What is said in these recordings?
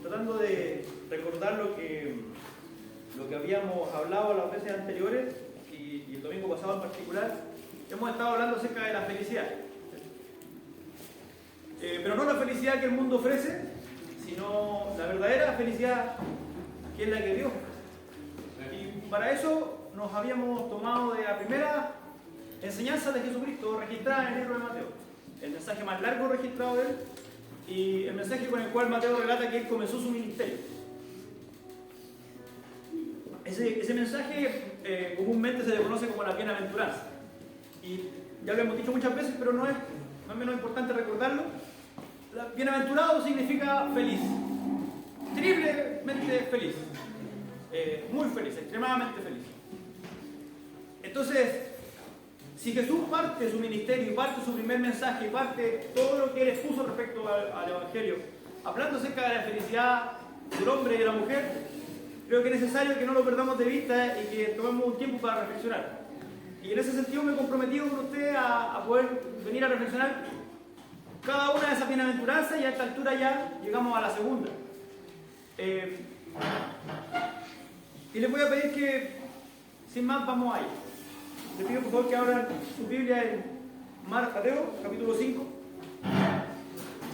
Tratando de recordar lo que habíamos hablado las veces anteriores y el domingo pasado en particular, hemos estado hablando acerca de la felicidad. Pero no la felicidad que el mundo ofrece, sino la verdadera felicidad que es la que Dios ofrece. Y para eso nos habíamos tomado de la primera enseñanza de Jesucristo registrada en el libro de Mateo, el mensaje más largo registrado de él y el mensaje con el cual Mateo relata que él comenzó su ministerio. Ese mensaje comúnmente se le conoce como la bienaventuranza. Y ya lo hemos dicho muchas veces, pero no es menos importante recordarlo. Bienaventurado significa feliz, triplemente feliz, muy feliz, extremadamente feliz. Entonces, si Jesús parte su ministerio, parte su primer mensaje, parte todo lo que él expuso respecto al Evangelio, hablando acerca de la felicidad del hombre y de la mujer, creo que es necesario que no lo perdamos de vista y que tomemos un tiempo para reflexionar. Y en ese sentido me he comprometido con usted a poder venir a reflexionar cada una de esas bienaventuranzas y a esta altura ya llegamos a la segunda. Y les voy a pedir que, sin más, vamos ahí. Les pido por favor que abran su Biblia en Mateo, capítulo 5,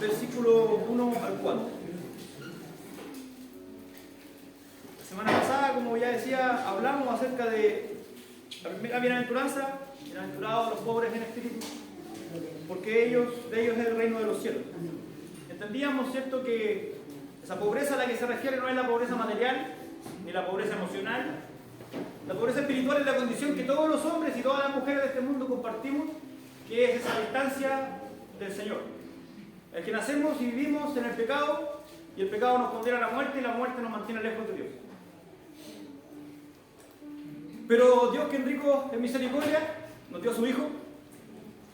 versículo 1 al 4. La semana pasada, como ya decía, hablamos acerca de la primera bienaventuranza, bienaventurados los pobres en espíritu, porque de ellos es el reino de los cielos. Entendíamos, ¿cierto?, que esa pobreza a la que se refiere no es la pobreza material, ni la pobreza emocional. La pobreza espiritual es la condición que todos los hombres y todas las mujeres de este mundo compartimos, que es esa distancia del Señor. El que nacemos y vivimos en el pecado, y el pecado nos condena a la muerte, y la muerte nos mantiene lejos de Dios. Pero Dios, que en rico en misericordia, nos dio a su Hijo,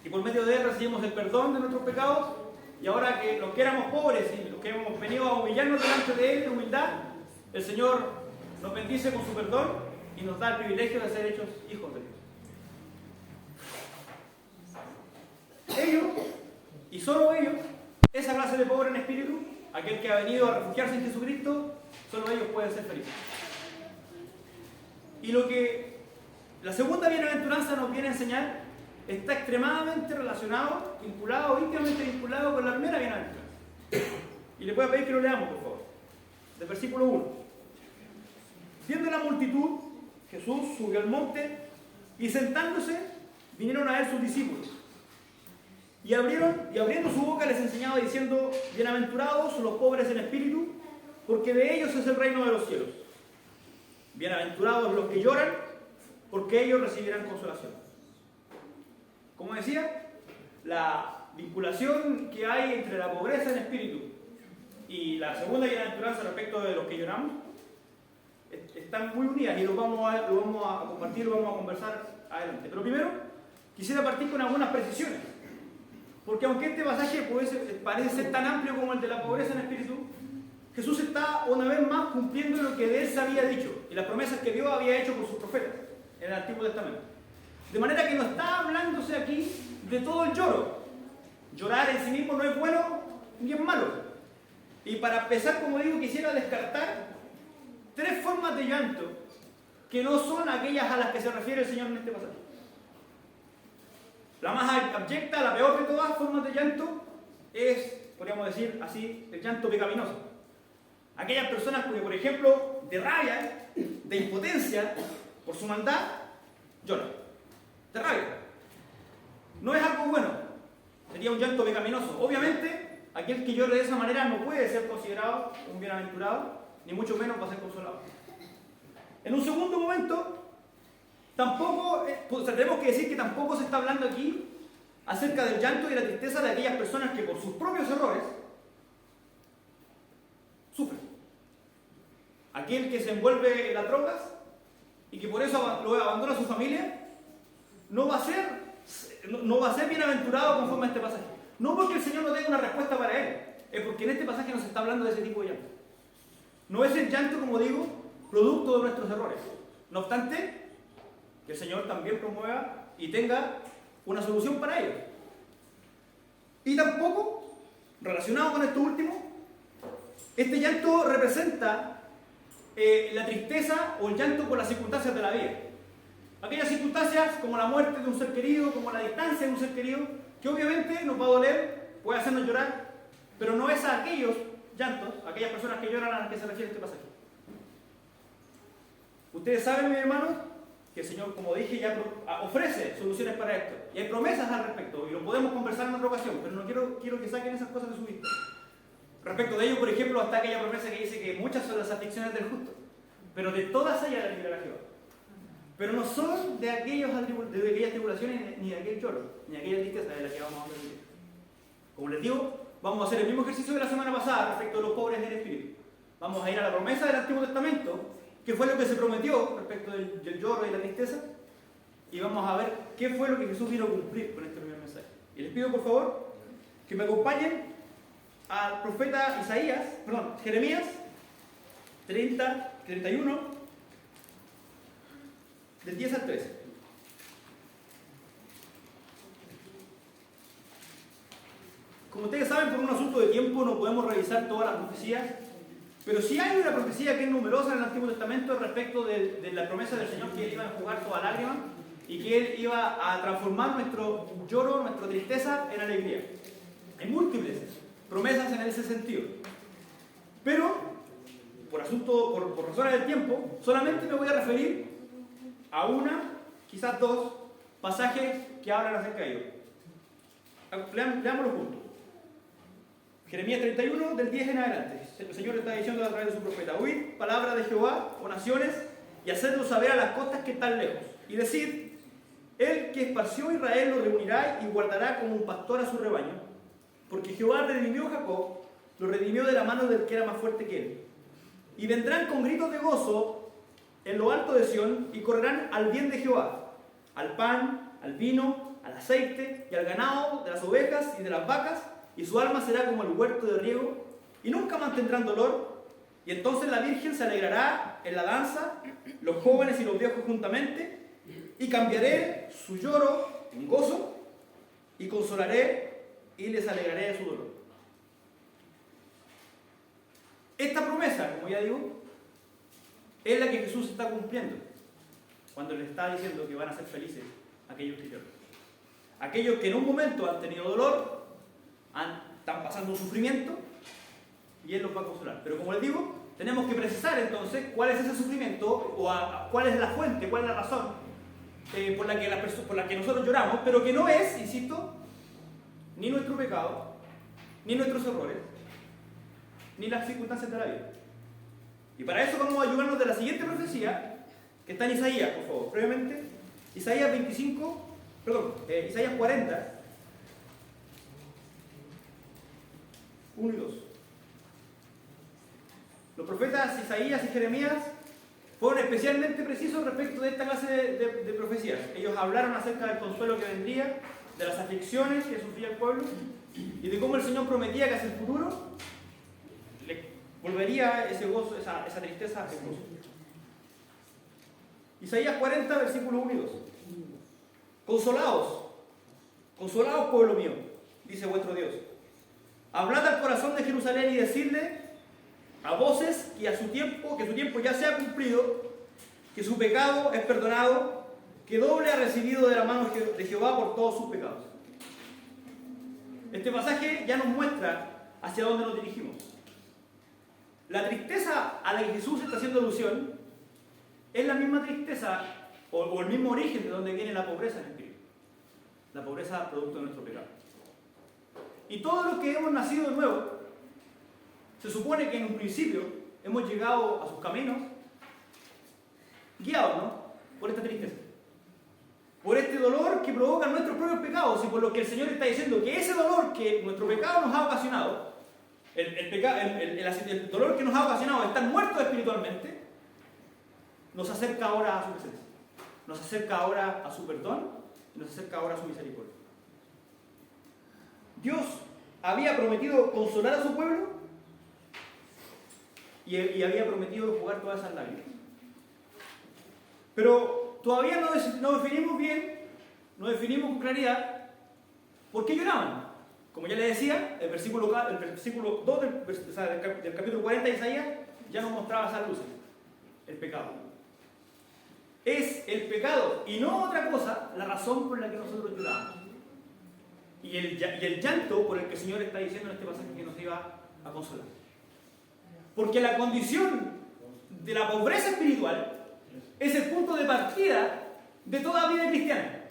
y por medio de él recibimos el perdón de nuestros pecados, y ahora que los que éramos pobres y los que hemos venido a humillarnos delante de él en humildad, el Señor nos bendice con su perdón y nos da el privilegio de ser hechos hijos de Dios. Ellos, y solo ellos, esa clase de pobre en espíritu, aquel que ha venido a refugiarse en Jesucristo, solo ellos pueden ser felices. Y lo que la segunda bienaventuranza nos viene a enseñar está extremadamente relacionado, íntimamente vinculado con la primera bienaventuranza. Y les voy a pedir que lo leamos, por favor. Del versículo 1. Viendo la multitud, Jesús subió al monte y sentándose, vinieron a él sus discípulos. Y abriendo su boca les enseñaba diciendo: bienaventurados los pobres en espíritu, porque de ellos es el reino de los cielos. Bienaventurados los que lloran, porque ellos recibirán consolación. Como decía, la vinculación que hay entre la pobreza en espíritu y la segunda bienaventuranza respecto de los que lloramos están muy unidas y lo vamos a compartir, lo vamos a conversar adelante. Pero primero, quisiera partir con algunas precisiones. Porque aunque este pasaje parece ser tan amplio como el de la pobreza en espíritu, Jesús está una vez más cumpliendo lo que de él se había dicho y las promesas que Dios había hecho por sus profetas en el Antiguo Testamento. De manera que no está hablándose aquí de todo el lloro. Llorar en sí mismo no es bueno ni es malo. Y para empezar, como digo, quisiera descartar 3 formas de llanto que no son aquellas a las que se refiere el Señor en este pasaje. La más abyecta, la peor de todas formas de llanto es, podríamos decir así, el llanto pecaminoso. Aquellas personas que, por ejemplo, de rabia, de impotencia por su maldad, lloran. De rabia. No es algo bueno. Sería un llanto pecaminoso. Obviamente, aquel que llore de esa manera no puede ser considerado un bienaventurado, ni mucho menos va a ser consolado. En un segundo momento, tampoco, tenemos que decir que tampoco se está hablando aquí acerca del llanto y la tristeza de aquellas personas que por sus propios errores sufren. Aquel que se envuelve en las drogas y que por eso lo abandona a su familia, no va a ser bienaventurado conforme a este pasaje. No porque el Señor no tenga una respuesta para él, es porque en este pasaje nos está hablando de ese tipo de llanto. No es el llanto, como digo, producto de nuestros errores. No obstante, que el Señor también promueva y tenga una solución para ellos. Y tampoco Relacionado con esto último, este llanto representa la tristeza o el llanto por las circunstancias de la vida. Aquellas circunstancias como la muerte de un ser querido, como la distancia de un ser querido, que obviamente nos va a doler, puede hacernos llorar, pero no es a aquellos llantos, a aquellas personas que lloran a las que se refiere este pasaje. Ustedes saben, mis hermanos, que el Señor, como dije, ya ofrece soluciones para esto. Y hay promesas al respecto, y lo podemos conversar en otra ocasión, pero no quiero que saquen esas cosas de su vista. Respecto de ello, por ejemplo, está aquella promesa que dice que muchas son las aflicciones del justo, pero de todas ellas la librará Jehová. Pero no son de aquellas tribulaciones, ni de aquel lloro, ni de aquella tristeza de la que vamos a hablar. Como les digo, vamos a hacer el mismo ejercicio de la semana pasada respecto a los pobres del Espíritu. Vamos a ir a la promesa del Antiguo Testamento, que fue lo que se prometió respecto del lloro y la tristeza, y vamos a ver qué fue lo que Jesús vino a cumplir con este primer mensaje. Y les pido por favor que me acompañen al profeta Jeremías 31, del 10 al 13. Como ustedes saben, por un asunto de tiempo no podemos revisar todas las profecías, pero sí hay una profecía que es numerosa en el Antiguo Testamento respecto de la promesa del Señor, que Él iba a enjugar toda lágrima y que Él iba a transformar nuestro lloro, nuestra tristeza en alegría. Hay múltiples promesas en ese sentido. Pero, por razones del tiempo, solamente me voy a referir a una, quizás dos, pasajes que hablan acerca de ello. Leámoslo juntos. Jeremías 31, del 10 en adelante. El Señor está diciendo a través de su profeta: oíd palabra de Jehová, oh naciones, y hacedlo saber a las costas que están lejos. Y decid: Él que esparció a Israel lo reunirá y guardará como un pastor a su rebaño. Porque Jehová redimió a Jacob, lo redimió de la mano del que era más fuerte que él. Y vendrán con gritos de gozo en lo alto de Sión y correrán al bien de Jehová, al pan, al vino, al aceite y al ganado de las ovejas y de las vacas, y su alma será como el huerto de riego, y nunca mantendrán dolor. Y entonces la Virgen se alegrará en la danza, los jóvenes y los viejos juntamente, y cambiaré su lloro en gozo, y consolaré y les alegraré de su dolor. Esta promesa, como ya digo, es la que Jesús está cumpliendo cuando le está diciendo que van a ser felices aquellos que lloran. Aquellos que en un momento han tenido dolor, están pasando un sufrimiento, y Él los va a consolar. Pero como les digo, tenemos que precisar entonces cuál es ese sufrimiento, o cuál es la fuente, cuál es la razón por la que nosotros lloramos, pero que no es, insisto, ni nuestro pecado, ni nuestros errores, ni las circunstancias de la vida. Y para eso vamos a ayudarnos de la siguiente profecía, que está en Isaías, por favor, brevemente. Isaías 40, 1 y 2. Los profetas Isaías y Jeremías fueron especialmente precisos respecto de esta clase de profecías. Ellos hablaron acerca del consuelo que vendría, de las aflicciones que sufría el pueblo, y de cómo el Señor prometía que hacia el futuro le volvería ese gozo, esa tristeza a ese gozo. Isaías 40, versículos 1 y 2. Consolaos, pueblo mío, dice vuestro Dios. Hablad al corazón de Jerusalén y decidle a voces que su tiempo ya se ha cumplido, que su pecado es perdonado, que doble ha recibido de la mano de Jehová por todos sus pecados. Este pasaje ya nos muestra hacia dónde nos dirigimos. La tristeza a la que Jesús está haciendo alusión es la misma tristeza o el mismo origen de donde viene la pobreza en el espíritu. La pobreza producto de nuestro pecado. Y todos los que hemos nacido de nuevo, se supone que en un principio hemos llegado a sus caminos guiados, ¿no?, por esta tristeza, por este dolor que provocan nuestros propios pecados, y por lo que el Señor está diciendo que ese dolor que nuestro pecado nos ha ocasionado, el dolor que nos ha ocasionado estar muertos espiritualmente, nos acerca ahora a su presencia, nos acerca ahora a su perdón, y nos acerca ahora a su misericordia. Dios había prometido consolar a su pueblo y había prometido enjugar todas esas lágrimas. Pero todavía no definimos bien, no definimos con claridad por qué lloraban, Como ya le decía, el versículo 2 del capítulo 40 de Isaías ya nos mostraba esa luz, el pecado. Es el pecado y no otra cosa la razón por la que nosotros lloramos. Y el llanto por el que el Señor está diciendo en este pasaje que nos iba a consolar. Porque la condición de la pobreza espiritual es el punto de partida de toda vida cristiana.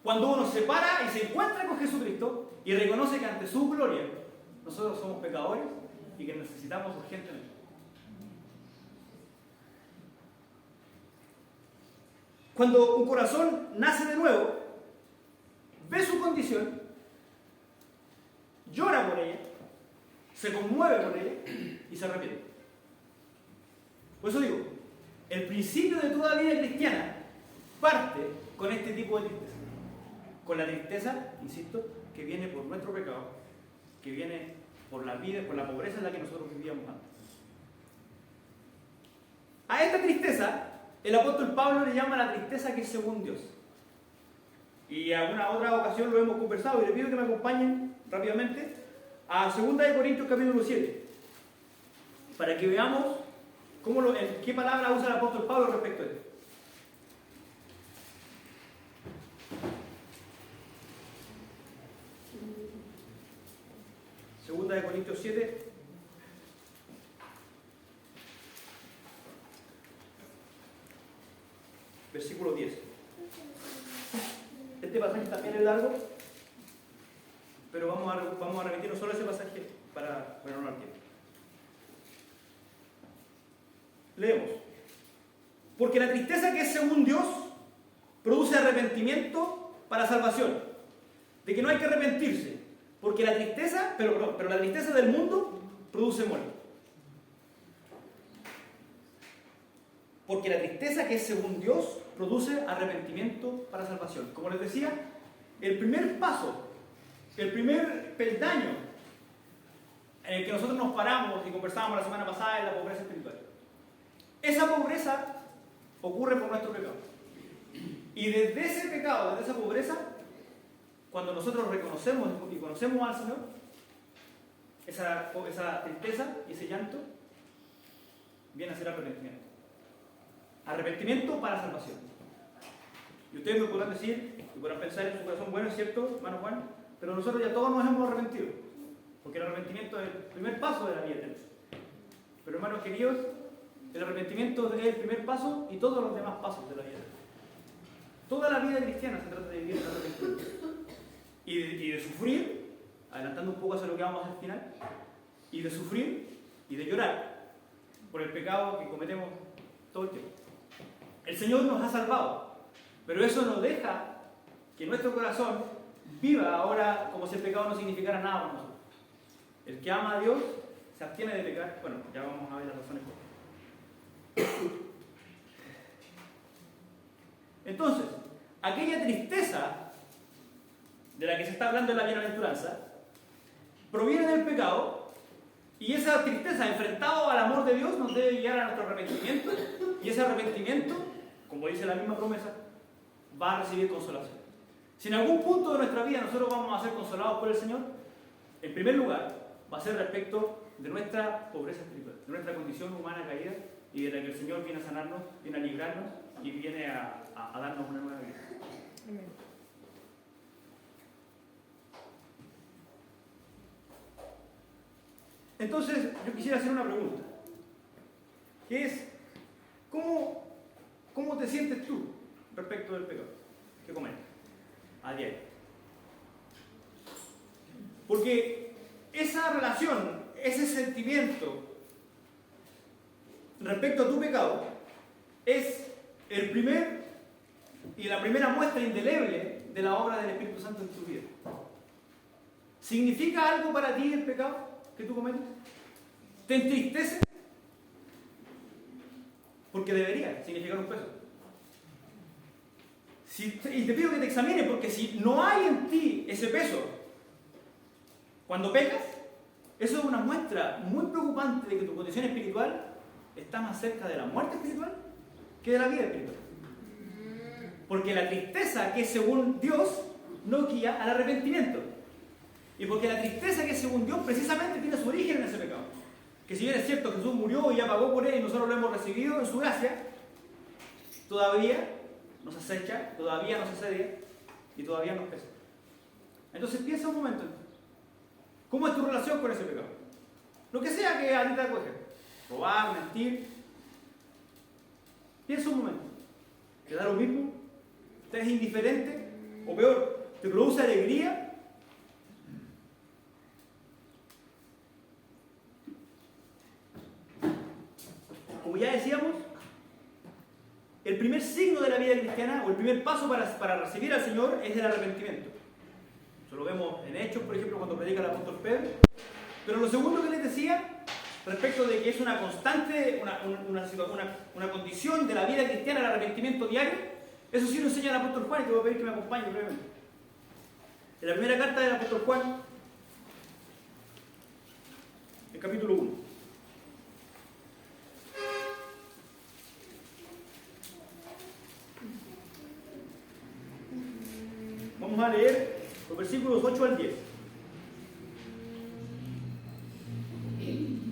Cuando uno se para y se encuentra con Jesucristo y reconoce que ante su gloria nosotros somos pecadores y que necesitamos urgentemente. Cuando un corazón nace de nuevo, ve su condición, llora por ella, se conmueve por ella y se arrepiente. Por eso digo, el principio de toda vida cristiana parte con este tipo de tristeza. Con la tristeza, insisto, que viene por nuestro pecado, que viene por la vida, por la pobreza en la que nosotros vivíamos antes. A esta tristeza, el apóstol Pablo le llama la tristeza que es según Dios. Y en alguna otra ocasión lo hemos conversado y les pido que me acompañen rápidamente a 2 Corintios capítulo 7, para que veamos qué palabra usa el apóstol Pablo respecto a esto. 2 Corintios 7, versículo 10. Este pasaje también es largo, pero vamos a remitirnos solo a ese pasaje para no hablar tiempo. Leemos. Porque la tristeza que es según Dios produce arrepentimiento para salvación. De que no hay que arrepentirse. Porque la tristeza, pero la tristeza del mundo produce muerte. Porque la tristeza que es según Dios produce arrepentimiento para salvación. Como les decía, el primer paso, el primer peldaño en el que nosotros nos paramos y conversábamos la semana pasada es la pobreza espiritual. Esa pobreza ocurre por nuestro pecado. Y desde ese pecado, desde esa pobreza, cuando nosotros reconocemos y conocemos al Señor, esa tristeza y ese llanto viene a ser arrepentimiento. Arrepentimiento para salvación. Y ustedes me podrán decir, y podrán pensar en su corazón, bueno, es cierto, hermano Juan, pero nosotros ya todos nos hemos arrepentido. Porque el arrepentimiento es el primer paso de la vida eterna. Pero hermanos queridos, el arrepentimiento es el primer paso y todos los demás pasos de la vida. Toda la vida cristiana se trata de vivir el arrepentimiento. Y de sufrir, adelantando un poco hacia lo que vamos a hacer al final, y de sufrir y de llorar por el pecado que cometemos todo el tiempo. El Señor nos ha salvado, pero eso no deja que nuestro corazón viva ahora como si el pecado no significara nada para nosotros. El que ama a Dios se abstiene de pecar. Bueno, ya vamos a ver las razones por qué. Entonces, aquella tristeza de la que se está hablando en la bienaventuranza proviene del pecado, y esa tristeza enfrentado al amor de Dios nos debe guiar a nuestro arrepentimiento, y ese arrepentimiento, como dice la misma promesa, va a recibir consolación. Si en algún punto de nuestra vida nosotros vamos a ser consolados por el Señor, en primer lugar va a ser respecto de nuestra pobreza espiritual, de nuestra condición humana caída, y de la que el Señor viene a sanarnos, viene a librarnos y viene a darnos una nueva vida. Amén. Entonces, yo quisiera hacer una pregunta, que es, ¿cómo te sientes tú respecto del pecado que cometes a diario? Porque esa relación, ese sentimiento respecto a tu pecado es la primera muestra indeleble de la obra del Espíritu Santo en tu vida. ¿Significa algo para ti el pecado que tú cometes? ¿Te entristece? Porque debería significar un peso. Y te pido que te examines, porque si no hay en ti ese peso cuando pecas, eso es una muestra muy preocupante de que tu condición espiritual está más cerca de la muerte espiritual que de la vida espiritual. Porque la tristeza que es según Dios no guía al arrepentimiento. Y porque la tristeza que según Dios precisamente tiene su origen en ese pecado. Que si bien es cierto Jesús murió y ya pagó por él y nosotros lo hemos recibido en su gracia, todavía nos acecha, todavía nos asedia y todavía nos pesa. Entonces piensa un momento. ¿Cómo es tu relación con ese pecado? Lo que sea que a ti te acoge. Robar, mentir. Piensa un momento. ¿Te da lo mismo? ¿Te es indiferente? O peor, ¿te produce alegría? Como ya decíamos, el primer signo de la vida cristiana, o el primer paso para recibir al Señor, es el arrepentimiento. Eso lo vemos en Hechos, por ejemplo, cuando predica el apóstol Pedro. Pero lo segundo que les decía, respecto de que es una constante, una condición de la vida cristiana, el arrepentimiento diario, eso sí lo enseña el apóstol Juan, y te voy a pedir que me acompañe brevemente. En la primera carta del apóstol Juan, el capítulo 1. Vamos a leer los versículos 8 al 10.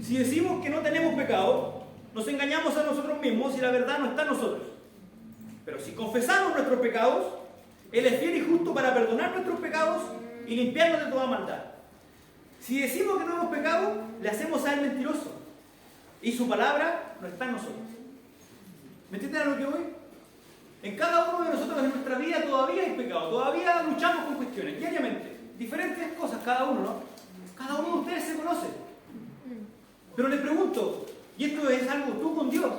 Si decimos que no tenemos pecado, nos engañamos a nosotros mismos y la verdad no está en nosotros. Pero si confesamos nuestros pecados, Él es fiel y justo para perdonar nuestros pecados y limpiarnos de toda maldad. Si decimos que no hemos pecado, le hacemos a Él mentiroso y su palabra no está en nosotros. ¿Me entienden a lo que voy? En cada uno de nosotros en nuestra vida todavía hay pecado, todavía luchamos con cuestiones, diariamente. Diferentes cosas cada uno, ¿no? Cada uno de ustedes se conoce. Pero le pregunto, y esto es algo tú con Dios,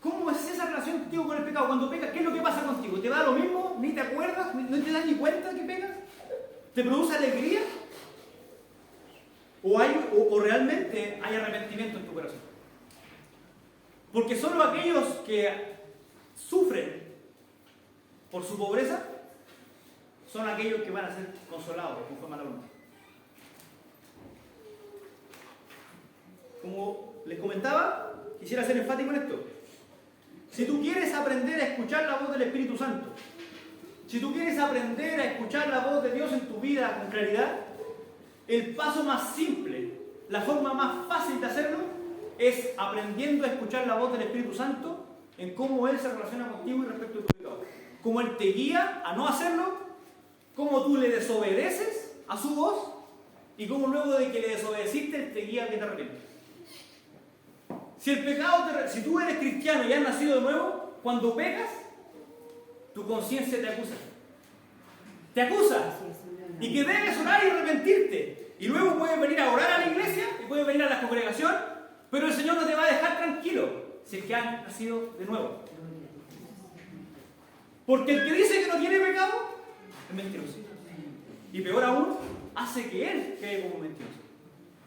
¿cómo es esa relación contigo con el pecado? Cuando pecas, ¿qué es lo que pasa contigo? ¿Te da lo mismo? ¿Ni te acuerdas? ¿No te das ni cuenta que pecas? ¿Te produce alegría? ¿O realmente hay arrepentimiento en tu corazón? Porque solo aquellos que sufren por su pobreza son aquellos que van a ser consolados conforme a la voluntad. Como les comentaba, quisiera ser enfático en esto. Si tú quieres aprender a escuchar la voz del Espíritu Santo, si tú quieres aprender a escuchar la voz de Dios en tu vida con claridad, el paso más simple, la forma más fácil de hacerlo, es aprendiendo a escuchar la voz del Espíritu Santo en cómo Él se relaciona contigo y respecto a tu pecado. Cómo Él te guía a no hacerlo, cómo tú le desobedeces a su voz y cómo luego de que le desobedeciste, Él te guía a que te arrepientas. Si tú eres cristiano y has nacido de nuevo, cuando pecas, tu conciencia te acusa. Te acusa. Y que debes orar y arrepentirte. Y luego puedes venir a orar a la iglesia y puedes venir a la congregación, pero el Señor no te va a dejar tranquilo si es que has nacido de nuevo. Porque el que dice que no tiene pecado es mentiroso. Y peor aún, hace que Él quede como mentiroso.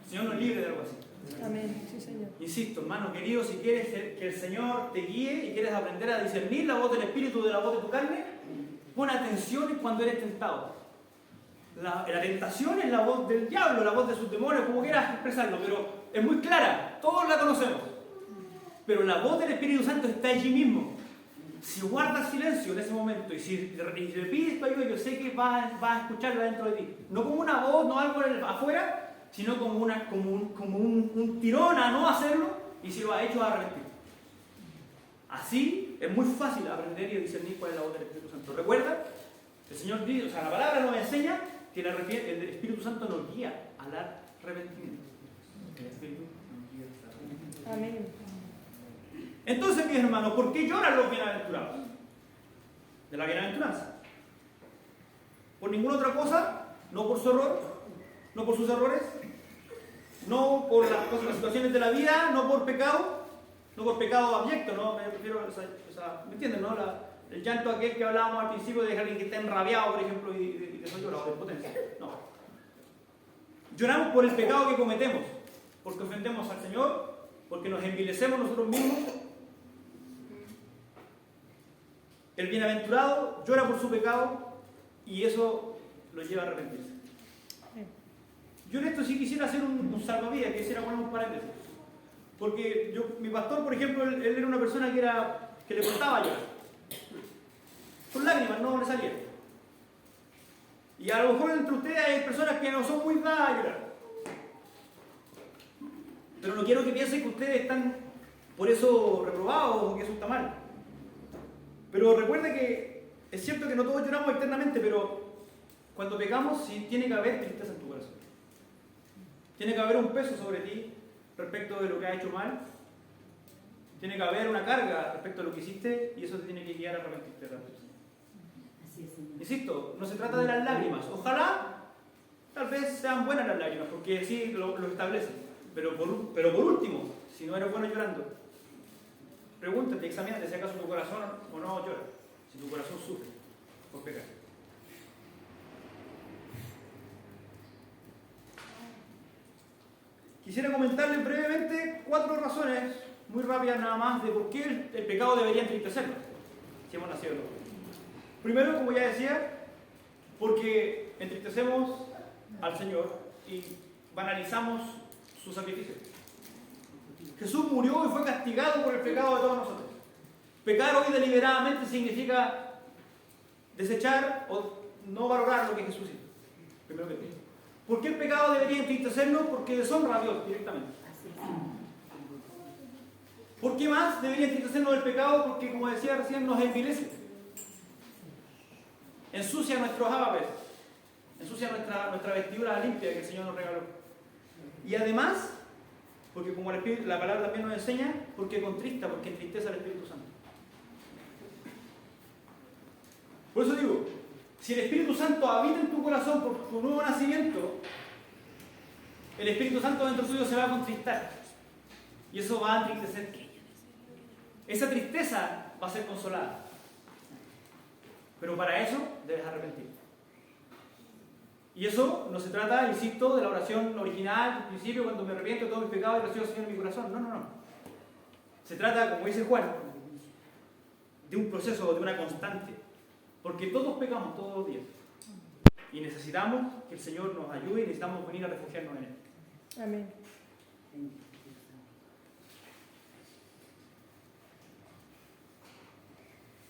El Señor nos libre de algo así. Amén, sí, Señor. Insisto, hermano querido, si quieres que el Señor te guíe y quieres aprender a discernir la voz del Espíritu de la voz de tu carne, pon atención cuando eres tentado. La tentación es la voz del diablo, la voz de sus demonios, como quieras expresarlo, pero es muy clara, todos la conocemos. Pero la voz del Espíritu Santo está allí mismo. Si guardas silencio en ese momento y si le pides tu ayuda, yo sé que vas a escucharla dentro de ti. No como una voz, no algo afuera, sino como un tirón a no hacerlo, y si lo ha hecho, a arrepentir. Así es muy fácil aprender y discernir cuál es la voz del Espíritu Santo. Recuerda, el Señor dice, la palabra nos enseña que el Espíritu Santo nos guía al arrepentimiento. El Espíritu nos guía al arrepentimiento. Amén. Entonces, mis hermanos, ¿por qué lloran los bienaventurados? De la bienaventuranza. ¿Por ninguna otra cosa? ¿No por su error? ¿No por sus errores? ¿No por las situaciones de la vida? ¿No por pecado? ¿No por pecado abyecto? ¿No? Me refiero ¿me entienden? ¿No? El llanto aquel que hablábamos al principio de alguien que está enrabiado, por ejemplo, y que llora, o de impotencia. No. Lloramos por el pecado que cometemos, porque ofendemos al Señor, porque nos envilecemos nosotros mismos. El bienaventurado llora por su pecado y eso lo lleva a arrepentirse. Yo en esto sí quisiera hacer un salvavidas, quisiera poner un paréntesis. Porque mi pastor, por ejemplo, él era una persona que le costaba llorar. Con lágrimas, no le salía. Y a lo mejor entre ustedes hay personas que no son muy dadas a llorar. Pero no quiero que piensen que ustedes están por eso reprobados o que eso está mal. Pero recuerde que es cierto que no todos lloramos eternamente, pero cuando pecamos sí tiene que haber tristeza en tu corazón. Tiene que haber un peso sobre ti respecto de lo que has hecho mal. Tiene que haber una carga respecto a lo que hiciste y eso te tiene que guiar a arrepentirte de Dios. Insisto, no se trata de las lágrimas. Ojalá, tal vez sean buenas las lágrimas, porque sí lo establecen. Pero por último, si no eres bueno llorando, pregúntate, examínate si acaso tu corazón o no llora, si tu corazón sufre por pecar. Quisiera comentarles brevemente 4 razones, muy rápidas nada más, de por qué el pecado debería entristecernos, si hemos nacido de nuevo. Primero, como ya decía, porque entristecemos al Señor y banalizamos su sacrificio. Jesús murió y fue castigado por el pecado de todos nosotros. Pecar hoy deliberadamente significa desechar o no valorar lo que Jesús hizo. Primero que todo. ¿Por qué el pecado debería entristecernos? Porque deshonra a Dios directamente. ¿Por qué más debería entristecernos el pecado? Porque, como decía recién, nos envilece. Ensucia nuestros hábitos, ensucia nuestra vestidura limpia que el Señor nos regaló. Y además, porque como la palabra también nos enseña, porque contrista, porque entristece al Espíritu Santo. Por eso digo, si el Espíritu Santo habita en tu corazón por tu nuevo nacimiento, el Espíritu Santo dentro tuyo se va a contristar. Y eso va a entristecer. Esa tristeza va a ser consolada. Pero para eso debes arrepentirte. Y eso no se trata, insisto, de la oración original, al principio, cuando me arrepiento de todos mis pecados y recibo al Señor en mi corazón. No. Se trata, como dice Juan, de un proceso, de una constante. Porque todos pecamos todos los días. Y necesitamos que el Señor nos ayude y necesitamos venir a refugiarnos en Él. Amén.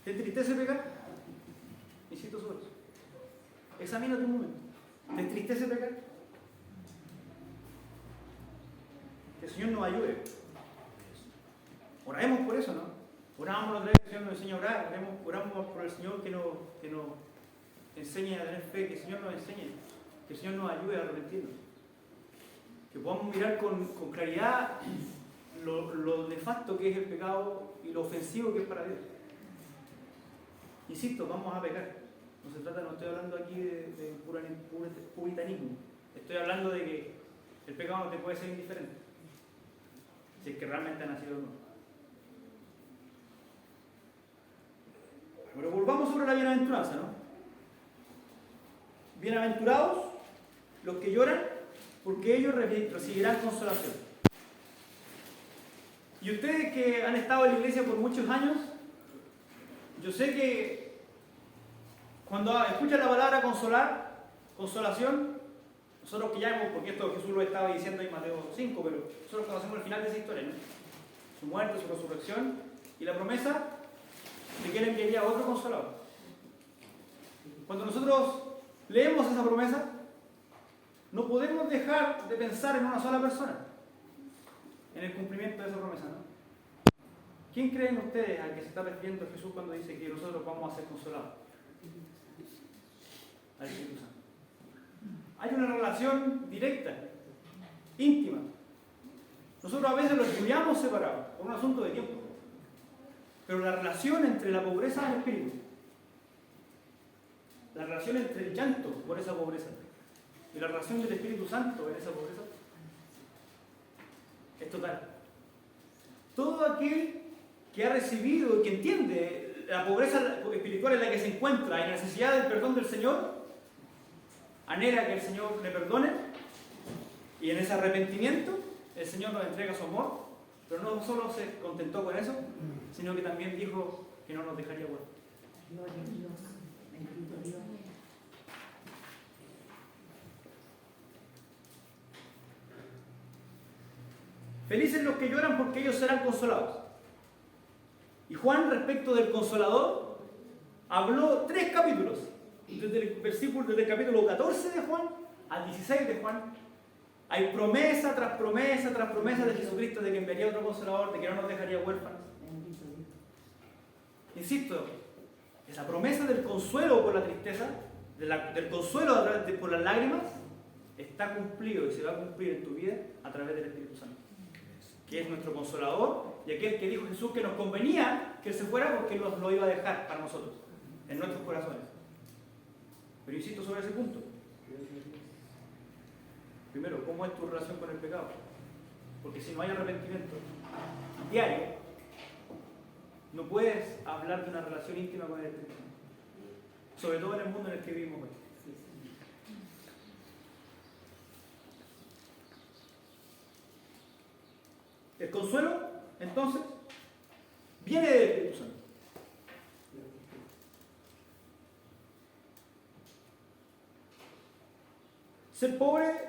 ¿Te entristece pecar? Insisto sobre eso. Examínate un momento. ¿Te entristece pecar? Que el Señor nos ayude. Oremos por eso, ¿no? Oramos la otra vez, el Señor nos enseña a orar. Oramos por el Señor que nos enseñe a tener fe, que el Señor nos enseñe, que el Señor nos ayude a arrepentirnos. Que podamos mirar con claridad lo nefasto que es el pecado y lo ofensivo que es para Dios. Insisto, vamos a pecar. No estoy hablando aquí de puritanismo. Estoy hablando de que el pecado no te puede ser indiferente. Si es que realmente ha nacido nuevo. Pero volvamos sobre la bienaventuranza, ¿no? Bienaventurados los que lloran, porque ellos recibirán consolación. Y ustedes que han estado en la iglesia por muchos años, yo sé que cuando escuchan la palabra consolación, nosotros que ya hemos, porque esto Jesús lo estaba diciendo en Mateo 5, pero nosotros conocemos el final de esa historia, ¿no? Su muerte, su resurrección y la promesa de que Él enviaría a otro consolador. Cuando nosotros leemos esa promesa, no podemos dejar de pensar en una sola persona, en el cumplimiento de esa promesa, ¿no? ¿Quién creen ustedes al que se está refiriendo Jesús cuando dice que nosotros vamos a ser consolados? Al Espíritu Santo. Hay una relación directa, íntima. Nosotros a veces lo estudiamos separados, por un asunto de tiempo. Pero la relación entre la pobreza del Espíritu, la relación entre el llanto por esa pobreza y la relación del Espíritu Santo en esa pobreza, es total. Todo aquel que ha recibido y que entiende la pobreza espiritual en la que se encuentra y la necesidad del perdón del Señor, anhela que el Señor le perdone y en ese arrepentimiento el Señor nos entrega su amor, pero no solo se contentó con eso, sino que también dijo que no nos dejaría huérfanos. Gloria a Dios, bendito Dios. Felices los que lloran porque ellos serán consolados. Y Juan, respecto del Consolador, habló 3 capítulos desde el capítulo 14 de Juan al 16 de Juan, hay promesa tras promesa tras promesa de Jesucristo de que enviaría otro consolador, de que no nos dejaría huérfanos. Insisto, esa promesa del consuelo por la tristeza, del consuelo por las lágrimas, está cumplido y se va a cumplir en tu vida a través del Espíritu Santo, que es nuestro consolador y aquel que dijo Jesús que nos convenía que Él se fuera porque Él lo iba a dejar para nosotros, en nuestros corazones. Pero insisto sobre ese punto. Primero, ¿cómo es tu relación con el pecado? Porque si no hay arrepentimiento diario, no puedes hablar de una relación íntima con el Espíritu Santo, sobre todo en el mundo en el que vivimos hoy. El consuelo, entonces, viene del Espíritu Santo. Ser pobre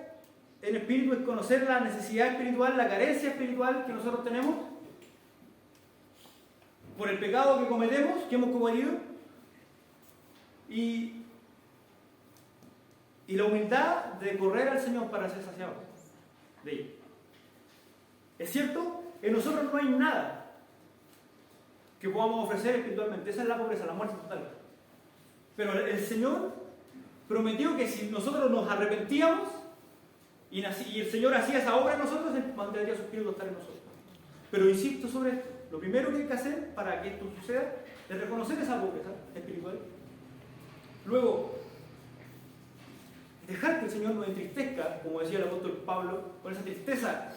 en espíritu es conocer la necesidad espiritual, la carencia espiritual que nosotros tenemos por el pecado que cometemos, que hemos cometido, y la humildad de correr al Señor para ser saciados de ello. Es cierto, en nosotros no hay nada que podamos ofrecer espiritualmente. Esa es la pobreza, la muerte total. Pero el Señor prometió que si nosotros nos arrepentíamos y el Señor hacía esa obra en nosotros, Él mantendría su espíritu a estar en nosotros. Pero insisto sobre esto. Lo primero que hay que hacer para que esto suceda es reconocer esa pobreza espiritual. Luego, dejar que el Señor nos entristezca, como decía el apóstol Pablo, con esa tristeza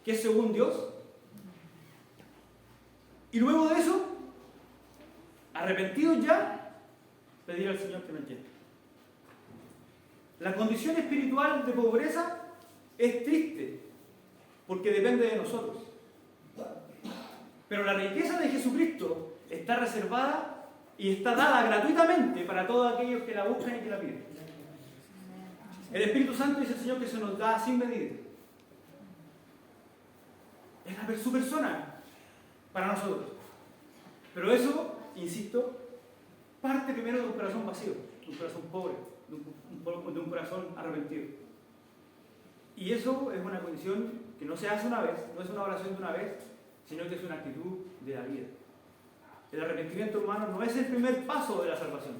que es según Dios. Y luego de eso, arrepentidos ya, pedir al Señor que nos llene. La condición espiritual de pobreza es triste, porque depende de nosotros. Pero la riqueza de Jesucristo está reservada y está dada gratuitamente para todos aquellos que la buscan y que la piden. El Espíritu Santo dice el Señor que se nos da sin medida. Es su persona para nosotros. Pero eso, insisto, parte primero de un corazón vacío, de un corazón pobre, de un corazón arrepentido. Y eso es una condición que no se hace una vez, no es una oración de una vez, sino que es una actitud de la vida. El arrepentimiento humano no es el primer paso de la salvación.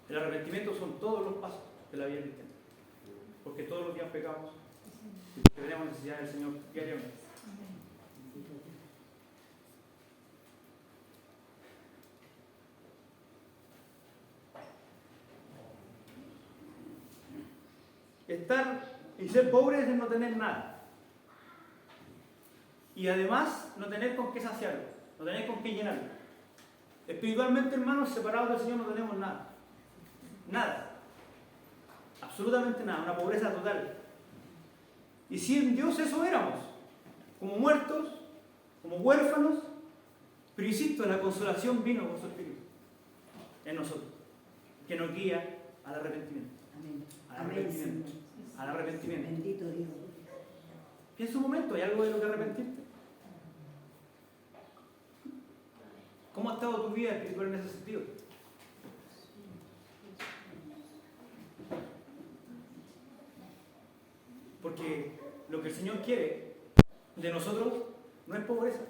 El arrepentimiento son todos los pasos de la vida cristiana. Porque todos los días pecamos y tenemos necesidad del Señor diariamente. Estar y ser pobre es no tener nada. Y además no tener con qué saciarlo, no tener con qué llenarlo. Espiritualmente, hermanos, separados del Señor no tenemos nada. Nada. Absolutamente nada. Una pobreza total. Y si en Dios eso éramos, como muertos, como huérfanos, pero insisto, la consolación vino con su Espíritu en nosotros, que nos guía al arrepentimiento. Amén. Al arrepentimiento. Al arrepentimiento. Bendito Dios. Piensa un momento, ¿hay algo de lo que arrepentirte? ¿Cómo ha estado tu vida espiritual en ese sentido? Porque lo que el Señor quiere de nosotros no es pobreza.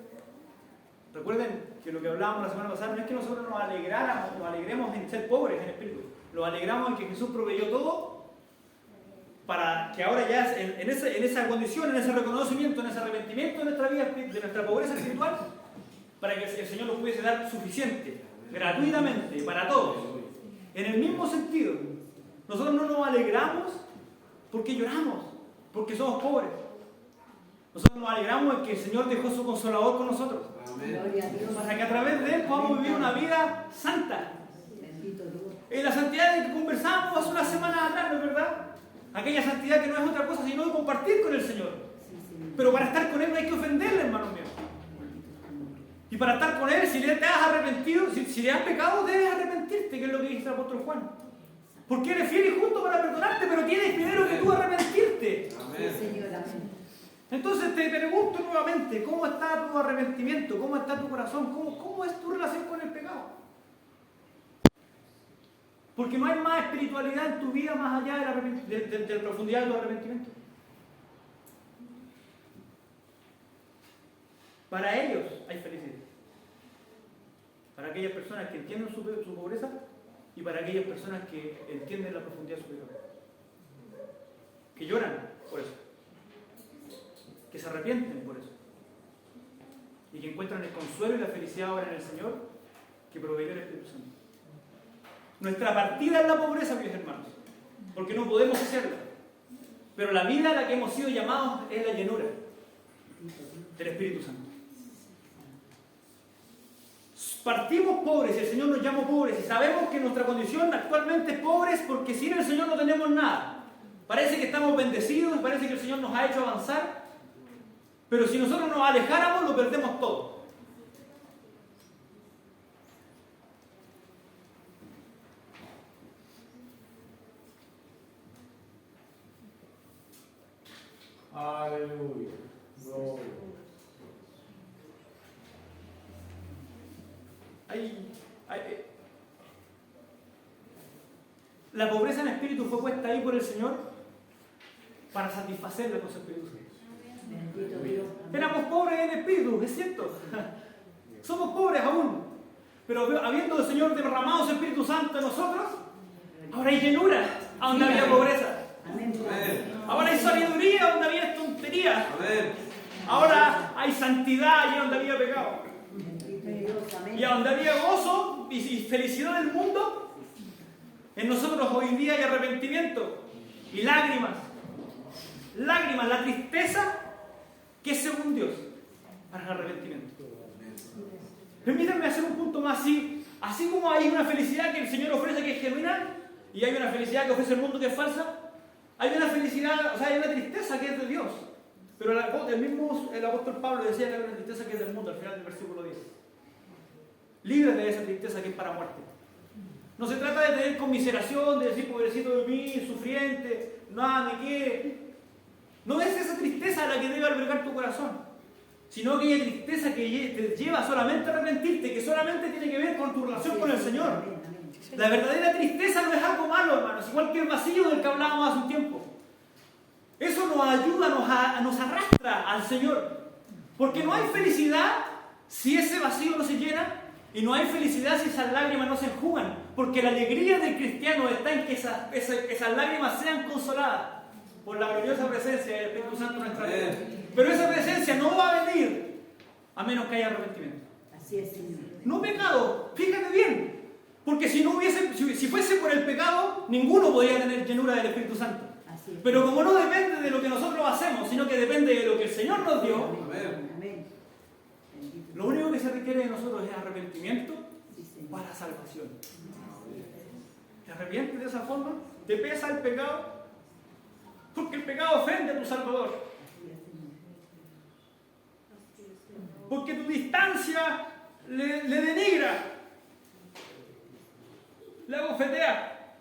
Recuerden que lo que hablábamos la semana pasada no es que nosotros nos alegremos en ser pobres en espíritu. Nos alegramos en que Jesús proveyó todo para que ahora ya en esa condición, en ese reconocimiento, en ese arrepentimiento de nuestra vida, de nuestra pobreza espiritual, para que el Señor nos pudiese dar suficiente, gratuitamente, para todos. En el mismo sentido, nosotros no nos alegramos porque lloramos, porque somos pobres. Nosotros nos alegramos en que el Señor dejó su consolador con nosotros. Amén. Para que a través de Él podamos vivir una vida santa. En la santidad de que conversamos hace unas semanas atrás, ¿no es verdad? Aquella santidad que no es otra cosa sino de compartir con el Señor. Pero para estar con Él no hay que ofenderle, hermanos míos. Y para estar con Él, si te has arrepentido, si le has pecado, debes arrepentirte, que es lo que dice el apóstol Juan. Porque Él es fiel y justo para perdonarte, pero tienes primero que tú arrepentirte. Amén. Entonces te pregunto nuevamente, ¿cómo está tu arrepentimiento? ¿Cómo está tu corazón? ¿Cómo es tu relación con el pecado? Porque no hay más espiritualidad en tu vida más allá de la profundidad de tu arrepentimiento. Para ellos hay felicidad. Para aquellas personas que entienden su pobreza y para aquellas personas que entienden la profundidad de su pecado. Que lloran por eso. Que se arrepienten por eso. Y que encuentran el consuelo y la felicidad ahora en el Señor que proveyó el Espíritu Santo. Nuestra partida es la pobreza, mis hermanos, porque no podemos hacerla. Pero la vida a la que hemos sido llamados es la llenura del Espíritu Santo. Partimos pobres y el Señor nos llama pobres y sabemos que nuestra condición actualmente es pobres porque sin el Señor no tenemos nada. Parece que estamos bendecidos, parece que el Señor nos ha hecho avanzar, pero si nosotros nos alejáramos lo perdemos todo. Aleluya. Gloria. La pobreza en espíritu fue puesta ahí por el Señor para satisfacerla con su Espíritu Santo. Éramos pobres en espíritu, es cierto. Somos pobres aún. Pero habiendo el Señor derramado su Espíritu Santo en nosotros, ahora hay llenura a donde había pobreza. Ahora hay sabiduría donde había tontería. Ahora hay santidad allí donde había pecado. Y a donde había gozo y felicidad del mundo, en nosotros hoy día hay arrepentimiento y lágrimas. Lágrimas, la tristeza que es según Dios para el arrepentimiento. Permítanme hacer un punto más así como hay una felicidad que el Señor ofrece que es genuina y hay una felicidad que ofrece el mundo que es falsa, hay una felicidad, o sea, hay una tristeza que es de Dios. Pero el apóstol Pablo decía que hay una tristeza que es del mundo al final del versículo 10. Libre de esa tristeza que es para muerte. No se trata de tener conmiseración, de decir pobrecito de mí, sufriente, nada me quiere. No es esa tristeza la que debe albergar tu corazón, sino aquella tristeza que te lleva solamente a arrepentirte, que solamente tiene que ver con tu relación con el Señor. La verdadera tristeza no es algo malo, hermanos, igual que el vacío del que hablábamos hace un tiempo. Eso nos ayuda, nos arrastra al Señor. Porque no hay felicidad si ese vacío no se llena, y no hay felicidad si esas lágrimas no se enjugan. Porque la alegría del cristiano está en que esas lágrimas sean consoladas por la gloriosa presencia del Espíritu Santo en nuestra vida. Pero esa presencia no va a venir a menos que haya arrepentimiento. Así es, Señor. No pecado, fíjate bien. Porque si fuese por el pecado, ninguno podría tener llenura del Espíritu Santo. Pero como no depende de lo que nosotros hacemos, sino que depende de lo que el Señor nos dio, Amén. lo único que se requiere de nosotros es arrepentimiento para salvación. ¿Te arrepientes de esa forma? ¿Te pesa el pecado? Porque el pecado ofende a tu Salvador. Porque tu distancia le denigra, le abofetea.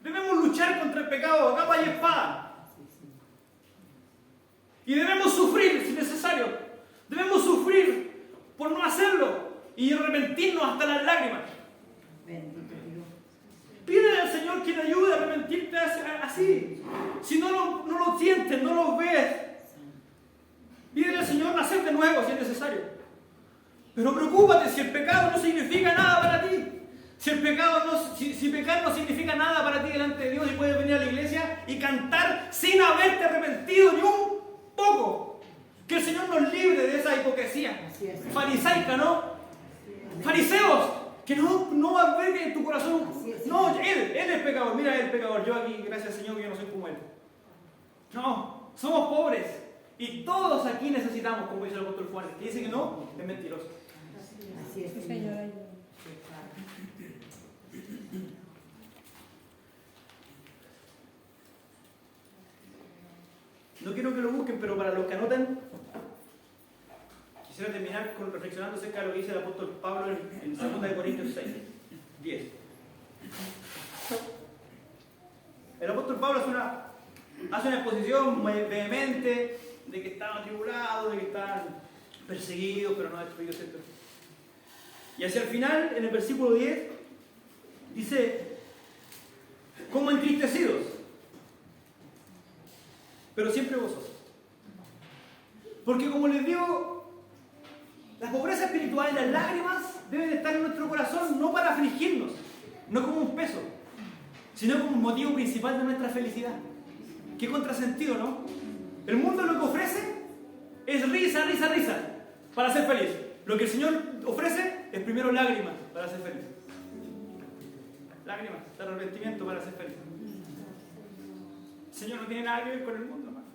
Debemos luchar contra el pecado a capa y espada. Y debemos sufrir si necesario. Debemos sufrir por no hacerlo y arrepentirnos hasta las lágrimas. Pídele al Señor que te ayude a arrepentirte así. Si no lo sientes, no lo ves, pídele al Señor nacer de nuevo si es necesario. Pero preocúpate si el pecado no significa nada para ti. Si pecar no significa nada para ti delante de Dios y puedes venir a la iglesia y cantar sin haberte arrepentido ni un poco. Que el Señor nos libre de esa hipocresía farisaica, ¿no? Fariseos, que no va a ver en tu corazón. No, Él es pecador, mira, Él es pecador. Yo aquí, gracias al Señor, que yo no soy como Él. No, somos pobres. Y todos aquí necesitamos, como dice el apóstol Juan, que dice que no, es mentiroso. Así es, Señor. No quiero que lo busquen, pero para los que anotan, quisiera terminar reflexionando acerca de lo que dice el apóstol Pablo en 2 Corintios 6, 10. El apóstol Pablo hace una exposición vehemente de que estaban tribulados, de que estaban perseguidos, pero no destruidos, etc. Y hacia el final, en el versículo 10, dice: como entristecidos, pero siempre gozosos. Porque como les digo, la pobreza espiritual y las lágrimas deben estar en nuestro corazón no para afligirnos, no como un peso, sino como un motivo principal de nuestra felicidad. Qué contrasentido, ¿no? El mundo lo que ofrece es risa, risa, risa para ser feliz. Lo que el Señor ofrece es primero lágrimas para ser feliz. Lágrimas de arrepentimiento para ser feliz. El Señor no tiene nada que ver con el mundo, hermano.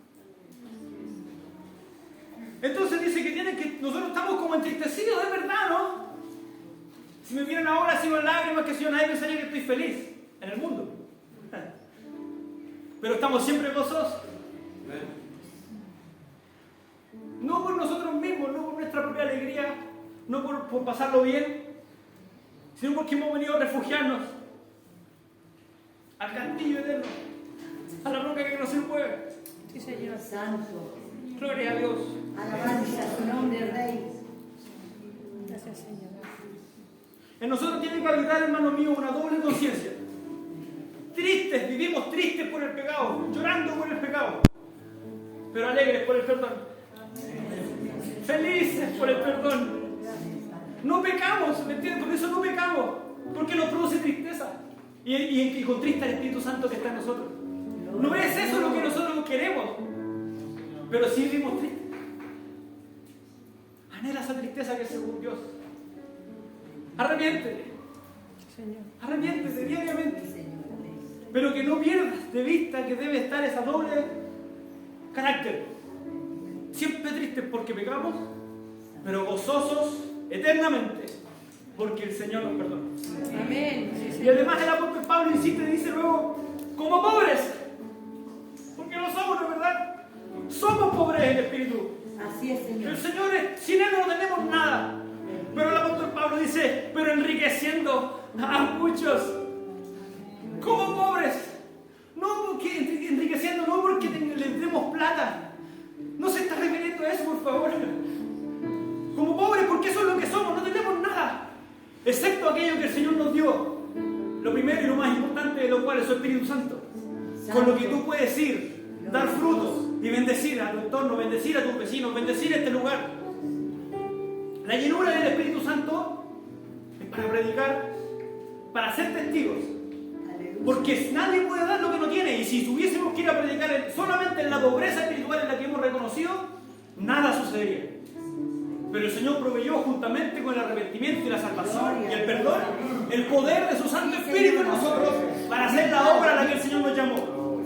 Entonces dice que nosotros estamos como entristecidos, es verdad, ¿no? Si me vieran ahora sin lágrimas, que si yo nadie pensaría que estoy feliz en el mundo. Pero estamos siempre gozosos. No por nosotros mismos, no por nuestra propia alegría, no por pasarlo bien, sino porque hemos venido a refugiarnos al castillo eterno, a la roca que no se mueve. Sí, Señor Santo. Gloria a Dios. Alabanza a su nombre, Rey. Gracias, Señor. En nosotros tiene que habitar, hermano mío, una doble conciencia. Tristes, vivimos tristes por el pecado, llorando por el pecado, pero alegres por el perdón. Felices por el perdón. No pecamos, ¿me entiendes? Por eso no pecamos, porque nos produce tristeza. Y contrista el Espíritu Santo que está en nosotros. No es eso lo que nosotros queremos, pero sí vivimos tristes. Anhela esa tristeza que es según Dios. Arrepiéntete. Señor. Arrepiéntete diariamente. Señor. Pero que no pierdas de vista que debe estar esa doble carácter. Siempre tristes porque pecamos, pero gozosos eternamente porque el Señor nos perdona. Amén. Sí, Y además el apóstol Pablo insiste y dice luego, como pobres, porque lo somos, ¿no es verdad? Somos pobres en espíritu. Así es, Señor. El Señor es, sin Él no tenemos nada. Pero el apóstol Pablo dice, pero enriqueciendo a muchos. Como pobres. No porque enriqueciendo, no porque le demos plata. No se está refiriendo a eso, por favor. Como pobres, porque eso es lo que somos, no tenemos nada. Excepto aquello que el Señor nos dio. Lo primero y lo más importante de lo cual es su Espíritu Santo. Con lo que tú puedes ir, dar frutos y bendecir a tu entorno, bendecir a tus vecinos, bendecir este lugar. La llenura del Espíritu Santo es para predicar, para ser testigos. Porque nadie puede dar lo que no tiene. Y si tuviésemos que ir a predicar solamente en la pobreza espiritual en la que hemos reconocido, nada sucedería. Pero el Señor proveyó juntamente con el arrepentimiento y la salvación y el perdón, el poder de su Santo Espíritu en nosotros para hacer la obra a la que el Señor nos llamó.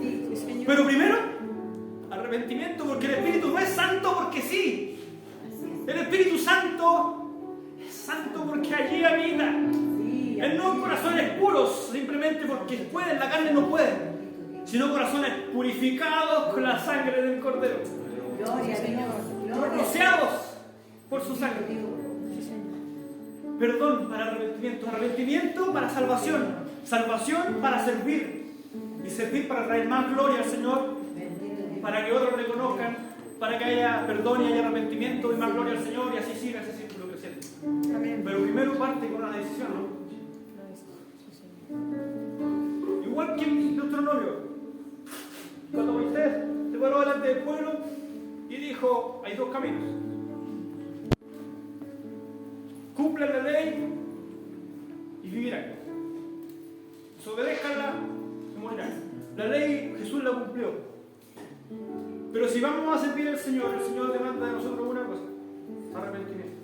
Pero primero, arrepentimiento, porque el Espíritu no es santo porque sí. El Espíritu Santo es santo porque allí habita. Él no corazones puros, simplemente porque pueden, la carne no puede, sino corazones purificados con la sangre del Cordero. Gloria a Dios. Rociados por su sangre. Perdón para arrepentimiento, arrepentimiento para salvación, salvación para servir y servir para traer más gloria al Señor, para que otros reconozcan, para que haya perdón y haya arrepentimiento y más gloria al Señor y así siga ese círculo creciente. Pero primero parte con una decisión, ¿no? Igual que nuestro novio, cuando Moisés se paró delante del pueblo y dijo, hay dos caminos. Cumplan la ley y vivirán. Desobedezcanla y morirán. La ley Jesús la cumplió. Pero si vamos a servir al Señor, el Señor demanda de nosotros una cosa: arrepentimiento.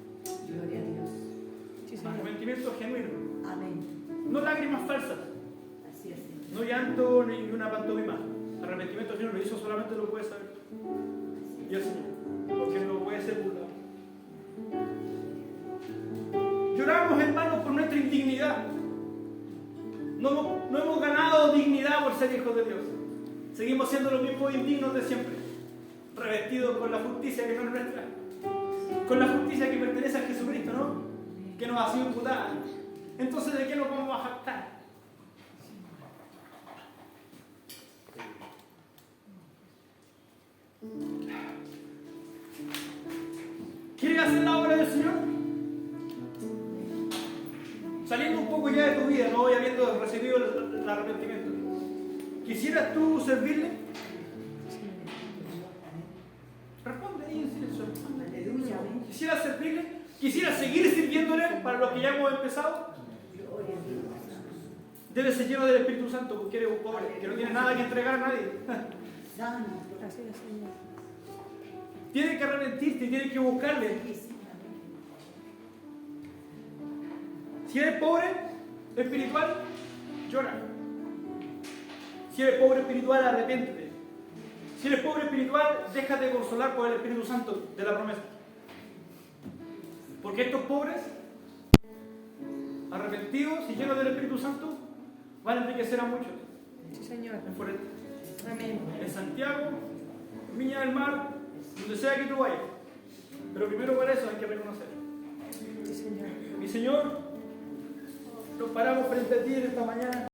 Gloria a Dios. Arrepentimiento genuino. Amén. No lágrimas falsas. Así es, Señor. No llanto ni una pantomima. Arrepentimiento al Señor lo hizo, solamente lo puede saber. Y el Señor, porque no puede ser burlado. Lloramos, hermanos, por nuestra indignidad. No hemos ganado dignidad por ser hijos de Dios. Seguimos siendo los mismos indignos de siempre, revestidos con la justicia que no es nuestra, con la justicia que pertenece a Jesucristo, ¿no? Que nos ha sido imputada. Entonces, ¿de qué nos vamos a jactar? ¿Quieres hacer la obra del Señor? Saliendo un poco ya de tu vida, no voy habiendo recibido el arrepentimiento. ¿Quisieras tú servirle? Responde ahí en silencio. Aleluya, amén. ¿Quisieras servirle? ¿Quisieras seguir sirviéndole para los que ya hemos empezado? Gloria a Dios. Debe ser lleno del Espíritu Santo porque eres un pobre, que no tiene nada que entregar a nadie. Santo. Así es, Señor. Tienes que arrepentirte, tienes que buscarle. Si eres pobre espiritual, llora. Si eres pobre espiritual, arrepiéntete. Si eres pobre espiritual, déjate consolar por el Espíritu Santo de la promesa. Porque estos pobres, arrepentidos y llenos del Espíritu Santo, van a enriquecer a muchos. Sí, Señor. En Forete, Amén. en Santiago, en Viña del Mar, donde sea que tú vayas. Pero primero para eso hay que reconocer. Sí, Señor. Mi Señor, nos paramos frente a ti en esta mañana